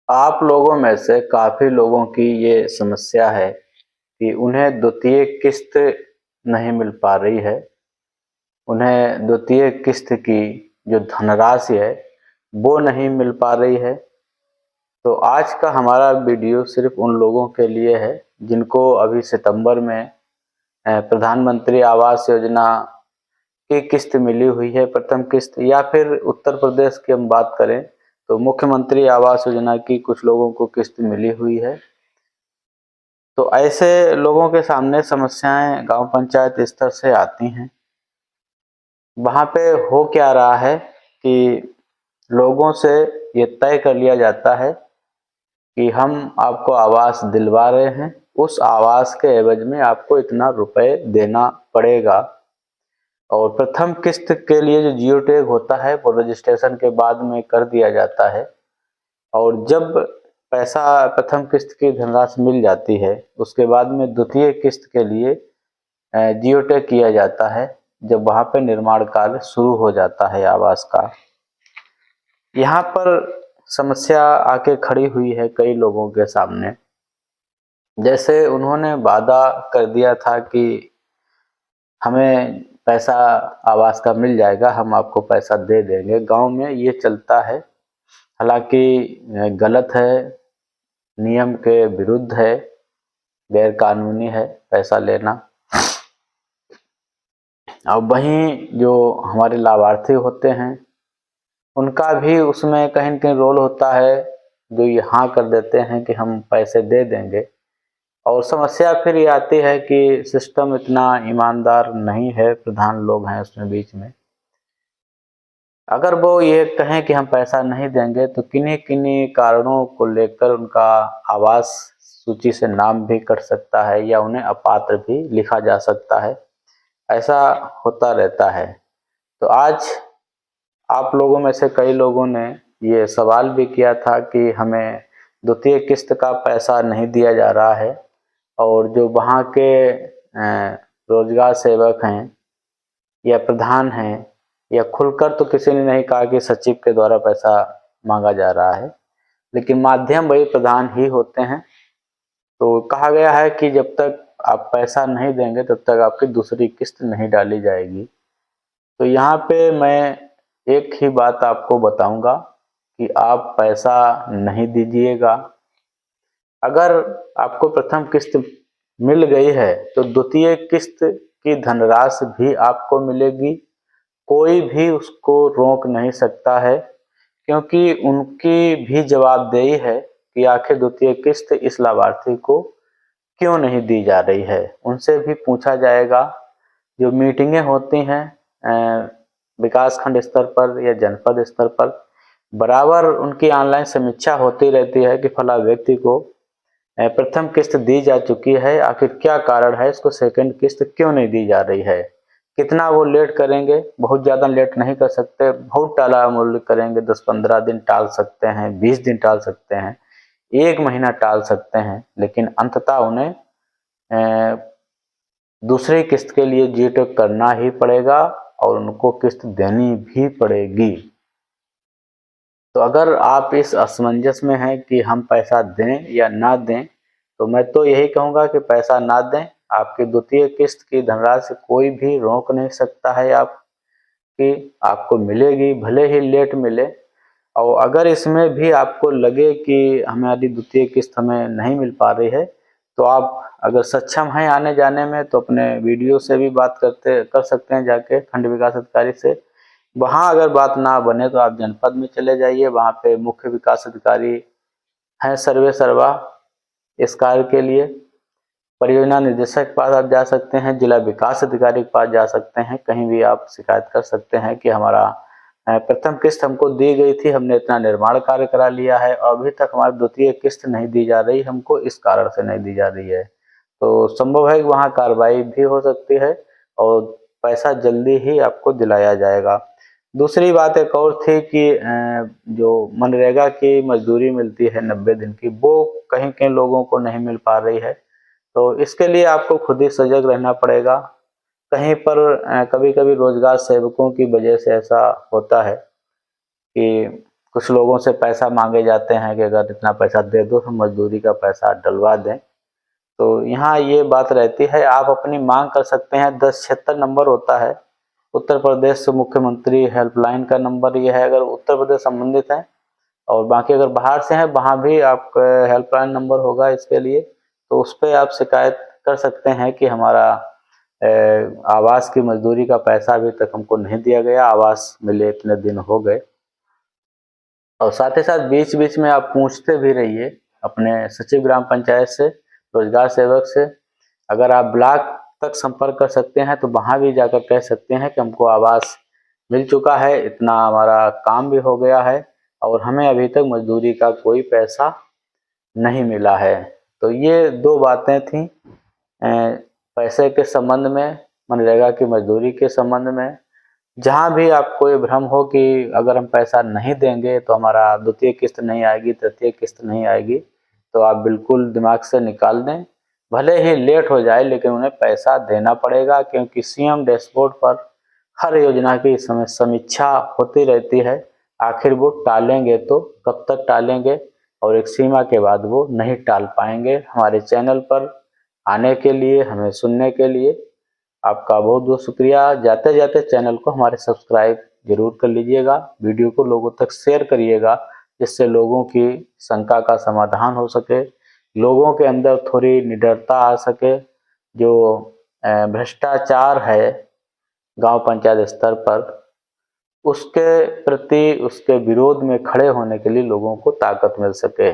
आप लोगों में से काफ़ी लोगों की ये समस्या है कि उन्हें द्वितीय किस्त नहीं मिल पा रही है। उन्हें द्वितीय किस्त की जो धनराशि है, वो नहीं मिल पा रही है। तो आज का हमारा वीडियो सिर्फ़ उन लोगों के लिए है, जिनको अभी सितंबर में प्रधानमंत्री आवास योजना की किस्त मिली हुई है, प्रथम किस्त, या फिर उत्तर प्रदेश की हम बात करें तो मुख्यमंत्री आवास योजना की कुछ लोगों को किस्त मिली हुई है। तो ऐसे लोगों के सामने समस्याएं गांव पंचायत स्तर से आती हैं। वहां पे हो क्या रहा है कि लोगों से ये तय कर लिया जाता है कि हम आपको आवास दिलवा रहे हैं, उस आवास के एवज में आपको इतना रुपए देना पड़ेगा। और प्रथम किस्त के लिए जो जियो टैग होता है वो रजिस्ट्रेशन के बाद में कर दिया जाता है। और जब पैसा प्रथम किस्त की धनराशि मिल जाती है, उसके बाद में द्वितीय किस्त के लिए जियो टैग किया जाता है, जब वहाँ पे निर्माण कार्य शुरू हो जाता है आवास का। यहाँ पर समस्या आके खड़ी हुई है कई लोगों के सामने। जैसे उन्होंने वादा कर दिया था कि हमें पैसा आवास का मिल जाएगा, हम आपको पैसा दे देंगे। गांव में ये चलता है, हालांकि गलत है, नियम के विरुद्ध है, गैर कानूनी है पैसा लेना। अब वहीं जो हमारे लाभार्थी होते हैं, उनका भी उसमें कहीं न कहीं रोल होता है, जो ये हाँ कर देते हैं कि हम पैसे दे देंगे। और समस्या फिर ये आती है कि सिस्टम इतना ईमानदार नहीं है, प्रधान लोग हैं उसमें बीच में। अगर वो ये कहें कि हम पैसा नहीं देंगे तो किन्हीं-किन्हीं कारणों को लेकर उनका आवास सूची से नाम भी कट सकता है या उन्हें अपात्र भी लिखा जा सकता है। ऐसा होता रहता है। तो आज आप लोगों में से कई लोगों ने ये सवाल भी किया था कि हमें द्वितीय किस्त का पैसा नहीं दिया जा रहा है, और जो वहाँ के रोजगार सेवक हैं या प्रधान हैं, या खुलकर तो किसी ने नहीं कहा कि सचिव के द्वारा पैसा मांगा जा रहा है, लेकिन माध्यम वही प्रधान ही होते हैं। तो कहा गया है कि जब तक आप पैसा नहीं देंगे तब तक आपकी दूसरी किस्त नहीं डाली जाएगी। तो यहाँ पे मैं एक ही बात आपको बताऊंगा कि आप पैसा नहीं दीजिएगा। अगर आपको प्रथम किस्त मिल गई है तो द्वितीय किस्त की धनराशि भी आपको मिलेगी। कोई भी उसको रोक नहीं सकता है, क्योंकि उनकी भी जवाबदेही है कि आखिर द्वितीय किस्त इस लाभार्थी को क्यों नहीं दी जा रही है। उनसे भी पूछा जाएगा। जो मीटिंगें होती हैं विकास खंड स्तर पर या जनपद स्तर पर, बराबर उनकी ऑनलाइन समीक्षा होती रहती है कि फला व्यक्ति को प्रथम किस्त दी जा चुकी है, आखिर क्या कारण है, इसको सेकंड किस्त क्यों नहीं दी जा रही है। कितना वो लेट करेंगे, बहुत ज़्यादा लेट नहीं कर सकते, बहुत टाला मूल्य करेंगे, 10-15 दिन टाल सकते हैं, 20 दिन टाल सकते हैं, 1 महीना टाल सकते हैं, लेकिन अंततः उन्हें दूसरी किस्त के लिए जीटो करना ही पड़ेगा और उनको किस्त देनी भी पड़ेगी। तो अगर आप इस असमंजस में हैं कि हम पैसा दें या ना दें, तो मैं तो यही कहूँगा कि पैसा ना दें। आपकी द्वितीय किस्त की धनराशि कोई भी रोक नहीं सकता है आपकी, आपको मिलेगी, भले ही लेट मिले। और अगर इसमें भी आपको लगे कि हमारी द्वितीय किस्त हमें नहीं मिल पा रही है, तो आप अगर सक्षम हैं आने जाने में तो अपने वीडियो से भी बात कर सकते हैं जाके खंड विकास अधिकारी से। वहाँ अगर बात ना बने तो आप जनपद में चले जाइए, वहाँ पे मुख्य विकास अधिकारी हैं सर्वे सर्वा इस कार्य के लिए। परियोजना निदेशक के पास आप जा सकते हैं, जिला विकास अधिकारी के पास जा सकते हैं, कहीं भी आप शिकायत कर सकते हैं कि हमारा प्रथम किस्त हमको दी गई थी, हमने इतना निर्माण कार्य करा लिया है और अभी तक हमारी द्वितीय किस्त नहीं दी जा रही, हमको इस कारण से नहीं दी जा रही है। तो संभव है कि वहाँ कार्रवाई भी हो सकती है और पैसा जल्दी ही आपको दिलाया जाएगा। दूसरी बात एक और थी कि जो मनरेगा की मजदूरी मिलती है 90 दिन की, वो कहीं-कहीं लोगों को नहीं मिल पा रही है। तो इसके लिए आपको खुद ही सजग रहना पड़ेगा। कहीं पर कभी-कभी रोजगार सेवकों की वजह से ऐसा होता है कि कुछ लोगों से पैसा मांगे जाते हैं कि अगर इतना पैसा दे दो तो मजदूरी का पैसा डलवा दें। तो यहाँ ये बात रहती है, आप अपनी मांग कर सकते हैं। 1076 नंबर होता है, उत्तर प्रदेश मुख्यमंत्री हेल्पलाइन का नंबर ये है, अगर उत्तर प्रदेश संबंधित है। और बाकी अगर बाहर से हैं, वहाँ भी आपका हेल्पलाइन नंबर होगा इसके लिए, तो उस पर आप शिकायत कर सकते हैं कि हमारा आवास की मजदूरी का पैसा अभी तक हमको नहीं दिया गया, आवास मिले इतने दिन हो गए। और साथ ही साथ बीच बीच में आप पूछते भी रहिए अपने सचिव ग्राम पंचायत से, रोजगार सेवक से। अगर आप ब्लॉक तक संपर्क कर सकते हैं तो वहाँ भी जाकर कह सकते हैं कि हमको आवास मिल चुका है, इतना हमारा काम भी हो गया है और हमें अभी तक मजदूरी का कोई पैसा नहीं मिला है। तो ये दो बातें थी पैसे के संबंध में, मनरेगा की मजदूरी के संबंध में। जहाँ भी आपको ये भ्रम हो कि अगर हम पैसा नहीं देंगे तो हमारा द्वितीय किस्त नहीं आएगी, तृतीय किस्त नहीं आएगी, तो आप बिल्कुल दिमाग से निकाल दें। भले ही लेट हो जाए लेकिन उन्हें पैसा देना पड़ेगा, क्योंकि सीएम डैशबोर्ड पर हर योजना की इस समय समीक्षा होती रहती है। आखिर वो टालेंगे तो कब तक टालेंगे, और एक सीमा के बाद वो नहीं टाल पाएंगे। हमारे चैनल पर आने के लिए, हमें सुनने के लिए आपका बहुत बहुत शुक्रिया। जाते जाते चैनल को हमारे सब्सक्राइब जरूर कर लीजिएगा, वीडियो को लोगों तक शेयर करिएगा, जिससे लोगों की शंका का समाधान हो सके, लोगों के अंदर थोड़ी निडरता आ सके। जो भ्रष्टाचार है गांव पंचायत स्तर पर, उसके प्रति, उसके विरोध में खड़े होने के लिए लोगों को ताकत मिल सके।